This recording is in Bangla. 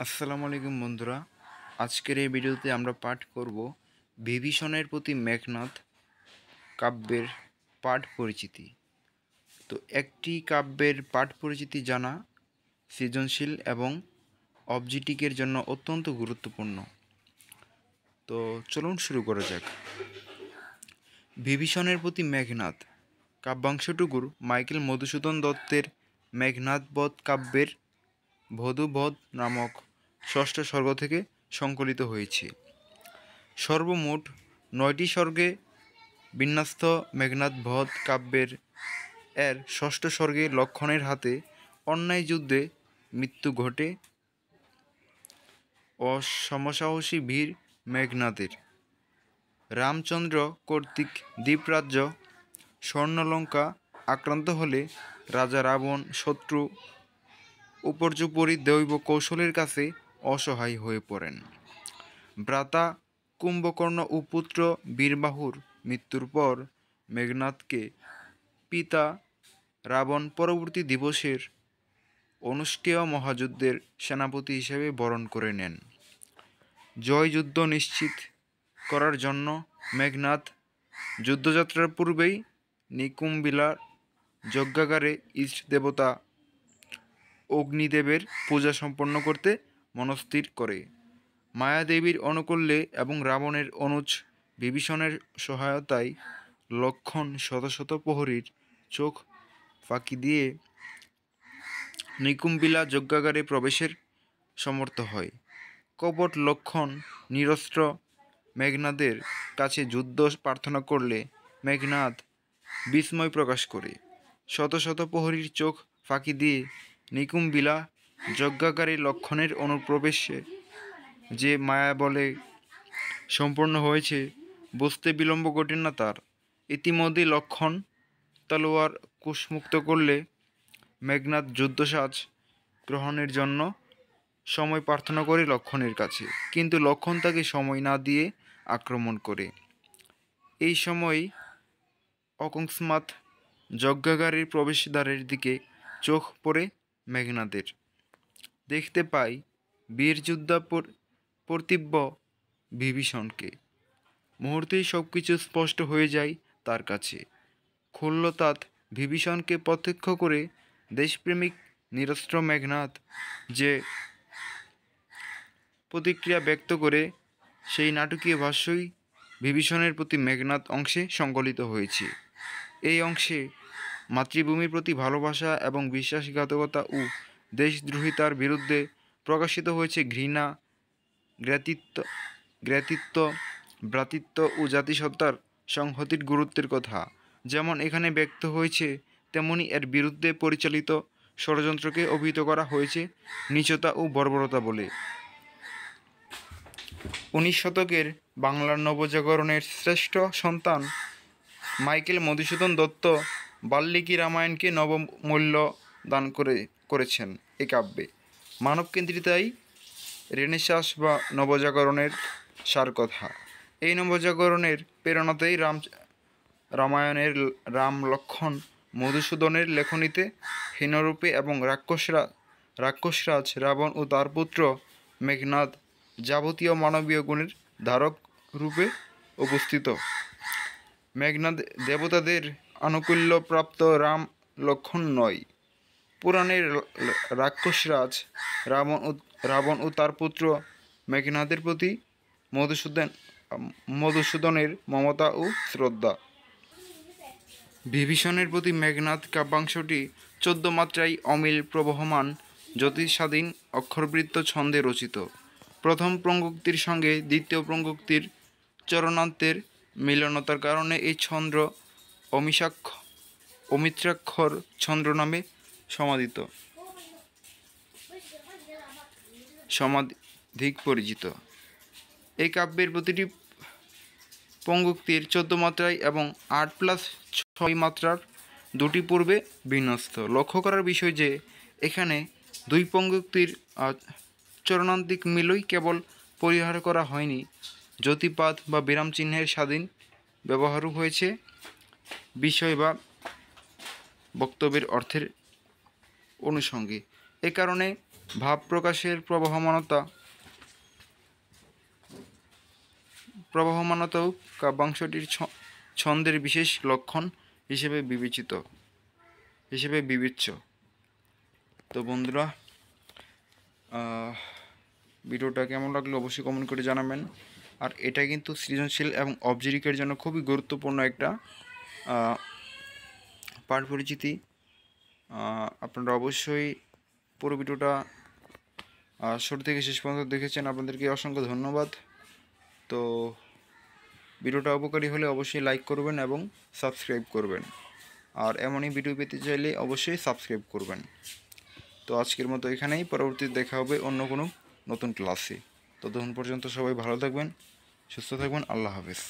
আসসালামু আলাইকুম বন্ধুরা। আজকের এই ভিডিওতে আমরা পাঠ করব বিভীষণের প্রতি মেঘনাদ কাব্যের পাঠ পরিচিতি। তো একটি কাব্যের পাঠ পরিচিতি জানা সৃজনশীল এবং অবজেক্টিভের জন্য অত্যন্ত গুরুত্বপূর্ণ। তো চলুন শুরু করা যাক। বিভীষণের প্রতি মেঘনাদ কাব্যাংশটুকুর মাইকেল মধুসূদন দত্তের মেঘনাদবধ কাব্যের বধূবধ নামক ষষ্ঠ সর্গ থেকে সংকলিত হয়েছে। সর্বমোট 9টি সর্গে বিন্যস্ত মেঘনাদবধ কাব্যের ষষ্ঠ সর্গে লক্ষণের হাতে অন্যায় যুদ্ধে মৃত্যু ঘটে অসমসাহসী বীর মেঘনাদের। রামচন্দ্র কর্তৃক দ্বীপরাজ্য স্বর্ণলঙ্কা আক্রান্ত হলে রাজা রাবণ শত্রু উপর্যুপরি দৈব কৌশলের কাছে অসহায় হয়ে পড়েন। ভ্রাতা কুম্ভকর্ণ ও পুত্র বীরবাহুর মৃত্যুর পর মেঘনাদকে পিতা রাবণ পরবর্তী দিবসের অনুষ্ঠেয় মহাযুদ্ধের সেনাপতি হিসেবে বরণ করে নেন। জয়যুদ্ধ নিশ্চিত করার জন্য মেঘনাদ যুদ্ধযাত্রার পূর্বেই নিকুম্বিলার যজ্ঞাগারে ইষ্ট দেবতা অগ্নিদেবের পূজা সম্পন্ন করতে মনস্থির করে। মায়াদেবীর অনুকূল্যে এবং রাবণের অনুজ বিভীষণের সহায়তায় লক্ষণ শত শত প্রহরীর চোখ ফাঁকি দিয়ে নিকুম্বিলা যজ্ঞাগারে প্রবেশের সমর্থ হয়। কপট লক্ষণ নিরস্ত্র মেঘনাদের কাছে যুদ্ধ প্রার্থনা করলে মেঘনাদ বিস্ময় প্রকাশ করে শত শত প্রহরীর চোখ ফাঁকি দিয়ে নিকুম্বিলা যজ্ঞাগারে লক্ষণের অনুপ্রবেশে যে মায়া বলে সম্পন্ন হয়েছে বুঝতে বিলম্ব ঘটে না তার। ইতিমধ্যে লক্ষণ তলোয়ার কুশমুক্ত করলে মেঘনাদ যুদ্ধসাজ গ্রহণের জন্য সময় প্রার্থনা করে লক্ষণের কাছে, কিন্তু লক্ষণ তাকে সময় না দিয়ে আক্রমণ করে। এই সময় অকস্মাৎ যজ্ঞাগারের প্রবেশদ্বারের দিকে চোখ পড়ে মেঘনাদের। দেখতে পাই বীরযোদ্ধা প্রতিব্য বিভীষণকে। মুহূর্তেই সব কিছু স্পষ্ট হয়ে যায় তার কাছে। ক্ষুল্লতাৎ বিভীষণকে প্রত্যক্ষ করে দেশপ্রেমিক নিরস্ত্র মেঘনাদ যে প্রতিক্রিয়া ব্যক্ত করে সেই নাটকীয় ভাষ্যই বিভীষণের প্রতি মেঘনাদ অংশে সংকলিত হয়েছে। এই অংশে মাতৃভূমির প্রতি ভালোবাসা এবং বিশ্বাসঘাতকতা ও দেশদ্রোহিতার বিরুদ্ধে প্রকাশিত হয়েছে ঘৃণা, জ্ঞাতিত্ব, ভ্রাতৃত্ব ও জাতিসত্তার সংহতির গুরুত্বের কথা যেমন এখানে ব্যক্ত হয়েছে, তেমনি এর বিরুদ্ধে পরিচালিত ষড়যন্ত্রকে অভিহিত করা হয়েছে নীচতা ও বর্বরতা বলে। 19 শতকের বাংলার নবজাগরণের শ্রেষ্ঠ সন্তান মাইকেল মধুসূদন দত্ত বাল্মীকি রামায়ণকে নবমূল্য দান করেছেন এ কাব্যে। মানবকেন্দ্রিতাই রেনেসাঁস বা নবজাগরণের সার কথা। এই নবজাগরণের প্রেরণাতেই রামায়ণের রাম লক্ষণ মধুসূদনের লেখনীতে হীনরূপে এবং রাক্ষসরাজ রাবণ ও তার পুত্র মেঘনাদ যাবতীয় মানবীয় গুণের ধারক রূপে উপস্থিত। মেঘনাদ দেবতাদের আনুকূল্যপ্রাপ্ত রাম লক্ষণ নয়। পুরাণের রাক্ষসরাজ রাবণ ও তার পুত্র মেঘনাদের প্রতি মধুসূদনের মমতা ও শ্রদ্ধা। বিভীষণের প্রতি মেঘনাদ কাব্যাংশটি 14 মাত্রায় অমিল প্রবহমান জ্যোতিস্বাধীন অক্ষরবৃত্ত ছন্দে রচিত। প্রথম পঙ্ক্তির সঙ্গে দ্বিতীয় পঙ্ক্তির চরণান্তের মিলনতার কারণে এই ছন্দ অমিত্রাক্ষর ছন্দ নামে সমাধিক পরিচিত। এই কাব্যের প্রতিটি পঙ্ক্তির 14 মাত্রায় এবং 8+6 মাত্রার দুটি পূর্বে বিন্যস্ত। লক্ষ্য করার বিষয় যে এখানে দুই পঙ্ক্তির চরণান্তিক মিলই কেবল পরিহার করা হয়নি, জ্যোতিপাত বা বিরাম চিহ্নের স্বাধীন ব্যবহারও হয়েছে বিষয় বা বক্তব্যের অর্থের অনুষঙ্গে। এ কারণে ভাব প্রকাশের প্রবহমানতাও কাব্যাংশটির ছন্দের বিশেষ লক্ষণ হিসেবে বিবেচ্য। তো বন্ধুরা, ভিডিওটা কেমন লাগলো অবশ্যই কমেন্ট করে জানাবেন। আর এটা কিন্তু সৃজনশীল এবং অবজেক্টিভের জন্য খুবই গুরুত্বপূর্ণ একটা পাঠ পরিচিতি। আপনারা অবশ্যই পুরো ভিডিওটা শুরু থেকে শেষ পর্যন্ত দেখেছেন, আপনাদেরকে অসংখ্য ধন্যবাদ। তো ভিডিওটা উপকারী হলে অবশ্যই লাইক করবেন এবং সাবস্ক্রাইব করবেন, আর এমনই ভিডিও পেতে চাইলে অবশ্যই সাবস্ক্রাইব করবেন। তো আজকের মতো এখানেই, পরবর্তীতে দেখা হবে অন্য কোনো নতুন ক্লাসে। ততক্ষণ পর্যন্ত সবাই ভালো থাকবেন, সুস্থ থাকবেন। আল্লাহ হাফেজ।